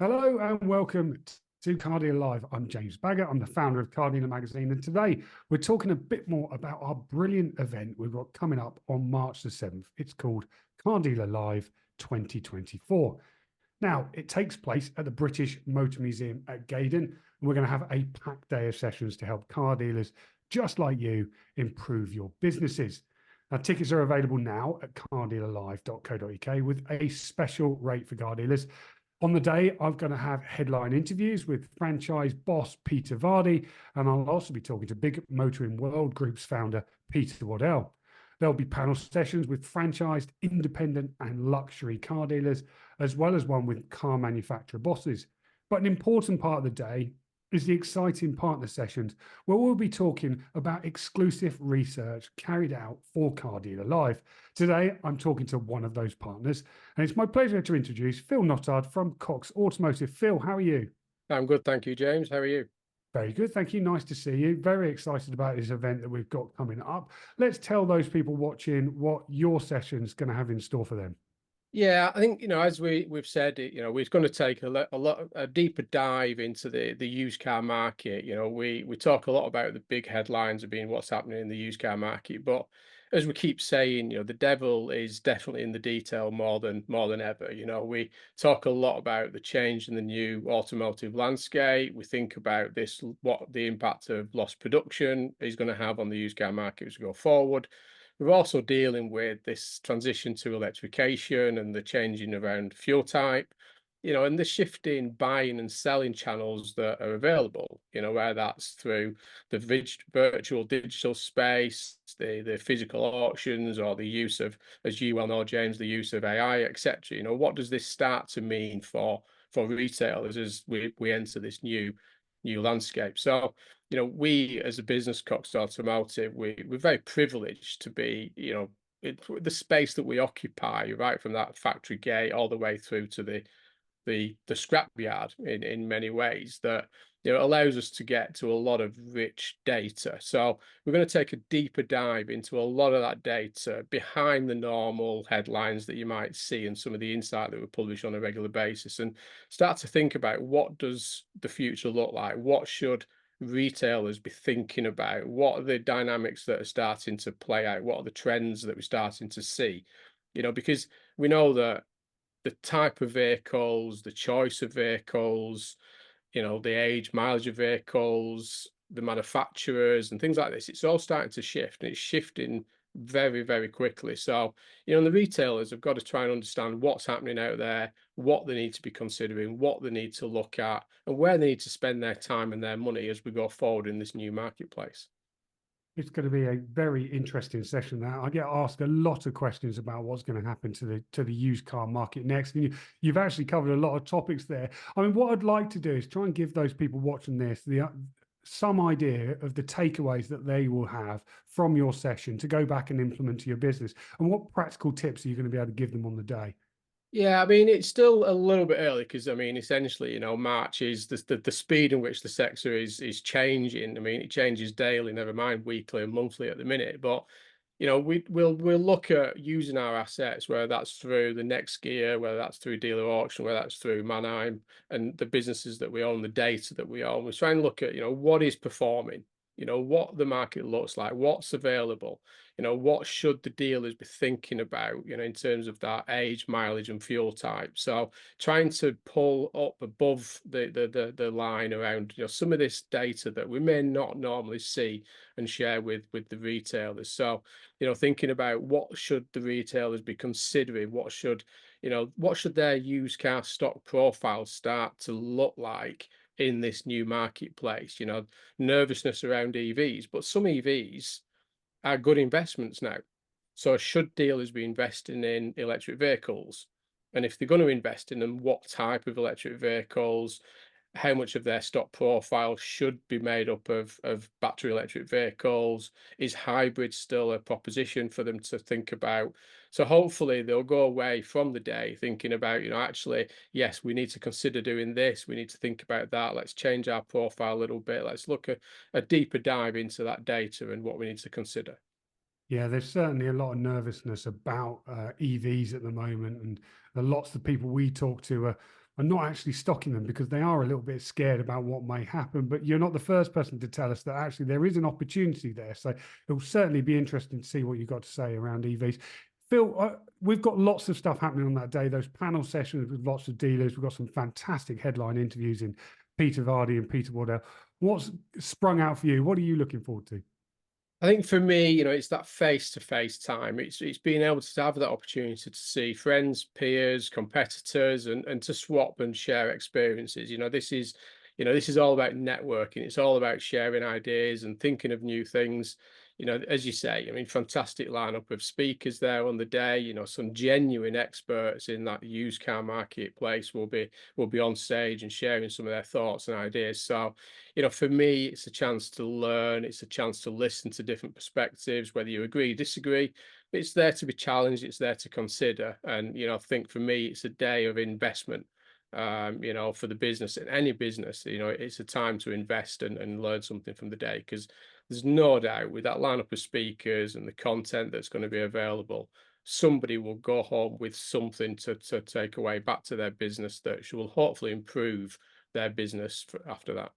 Hello and welcome to Car Dealer Live. I'm James Baggett. I'm the founder of Car Dealer Magazine. And today we're talking a bit more about our brilliant event we've got coming up on March the 7th. It's called Car Dealer Live 2024. Now, it takes place at the British Motor Museum at Gaydon. And we're going to have a packed day of sessions to help car dealers just like you improve your businesses. Now, tickets are available now at cardealerlive.co.uk with a special rate for car dealers. On the day, I'm going to have headline interviews with franchise boss Peter Vardy, and I'll also be talking to Big Motoring World Group's founder, Peter Waddell. There'll be panel sessions with franchised, independent, and luxury car dealers, as well as one with car manufacturer bosses. But an important part of the day is the exciting partner sessions, where we'll be talking about exclusive research carried out for Car Dealer Live. Today, I'm talking to one of those partners, and it's my pleasure to introduce Phil Nothard from Cox Automotive. Phil, how are you? I'm good, thank you, James. How are you? Very good, thank you. Nice to see you. Very excited about this event that we've got coming up. Let's tell those people watching what your session's going to have in store for them. Yeah, I think as we've said, we're going to take a deeper dive into the used car market. We talk a lot about the big headlines of being what's happening in the used car market, but as we keep saying, the devil is definitely in the detail more than ever. We talk a lot about the change in the new automotive landscape. We think about what the impact of lost production is going to have on the used car market as we go forward. We're also dealing with this transition to electrification and the changing around fuel type, and the shifting buying and selling channels that are available, where that's through the virtual digital space, the physical auctions, or the use of, as you well know, James, the use of AI, etc. What does this start to mean for retailers as we enter this new landscape? So we as a business, Cox Automotive, we're very privileged to be, the space that we occupy, right from that factory gate all the way through to the scrapyard in many ways, that allows us to get to a lot of rich data. So we're going to take a deeper dive into a lot of that data behind the normal headlines that you might see and some of the insight that we publish on a regular basis, and start to think about what does the future look like? What should retailers be thinking about? What are the dynamics that are starting to play out? What are the trends that we're starting to see? Because we know that the type of vehicles, the choice of vehicles, the age, mileage of vehicles, the manufacturers and things like this, it's all starting to shift, and it's shifting very, very quickly. So, the retailers have got to try and understand what's happening out there, what they need to be considering, what they need to look at, and where they need to spend their time and their money as we go forward in this new marketplace. It's going to be a very interesting session. Now, I get asked a lot of questions about what's going to happen to the used car market next, and you've actually covered a lot of topics there. I mean, what I'd like to do is try and give those people watching this some idea of the takeaways that they will have from your session to go back and implement to your business, and what practical tips are you going to be able to give them on the day? Yeah, I mean, it's still a little bit early because, I mean, essentially, March is the speed in which the sector is changing. I mean, it changes daily, never mind weekly and monthly at the minute. But, we'll look at using our assets, whether that's through the Next Gear, whether that's through Dealer Auction, whether that's through Mannheim and the businesses that we own, the data that we own. We're trying to look at, what is performing, what the market looks like, what's available, what should the dealers be thinking about, in terms of that age, mileage, and fuel type. So trying to pull up above the line around, some of this data that we may not normally see and share with the retailers. So, thinking about what should the retailers be considering, what should their used car stock profile start to look like in this new marketplace. Nervousness around EVs, but some EVs are good investments now. So should dealers be investing in electric vehicles? And if they're going to invest in them, what type of electric vehicles? How much of their stock profile should be made up of battery electric vehicles? Is hybrid still a proposition for them to think about? So hopefully they'll go away from the day thinking about, actually, yes, we need to consider doing this. We need to think about that. Let's change our profile a little bit. Let's look at a deeper dive into that data and what we need to consider. Yeah, there's certainly a lot of nervousness about EVs at the moment, and lots of people we talk to are are not actually stocking them because they are a little bit scared about what may happen. But you're not the first person to tell us that actually there is an opportunity there. So it'll certainly be interesting to see what you've got to say around EVs. Phil, we've got lots of stuff happening on that day, those panel sessions with lots of dealers. We've got some fantastic headline interviews in Peter Vardy and Peter Waddell. What's sprung out for you? What are you looking forward to? I think for me, it's that face-to-face time. It's being able to have that opportunity to see friends, peers, competitors, and to swap and share experiences. This is all about networking. It's all about sharing ideas and thinking of new things. As you say, I mean, fantastic lineup of speakers there on the day. Some genuine experts in that used car marketplace will be on stage and sharing some of their thoughts and ideas. So, for me, it's a chance to learn. It's a chance to listen to different perspectives, whether you agree, disagree. But it's there to be challenged. It's there to consider. And I think for me, it's a day of investment. For the business and any business, it's a time to invest and learn something from the day, because there's no doubt with that lineup of speakers and the content that's going to be available, somebody will go home with something to take away back to their business that will hopefully improve their business after that.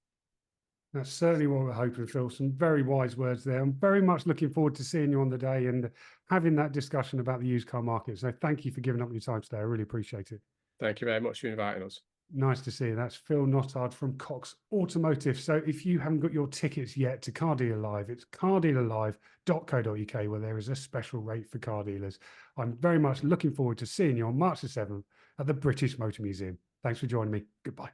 That's certainly what we're hoping, Phil. Some very wise words there. I'm very much looking forward to seeing you on the day and having that discussion about the used car market. So thank you for giving up your time today. I really appreciate it. Thank you very much for inviting us. Nice to see you. That's Phil Nothard from Cox Automotive. So if you haven't got your tickets yet to Car Dealer Live, it's cardealerlive.co.uk, where there is a special rate for car dealers. I'm very much looking forward to seeing you on March the 7th at the British Motor Museum. Thanks for joining me. Goodbye.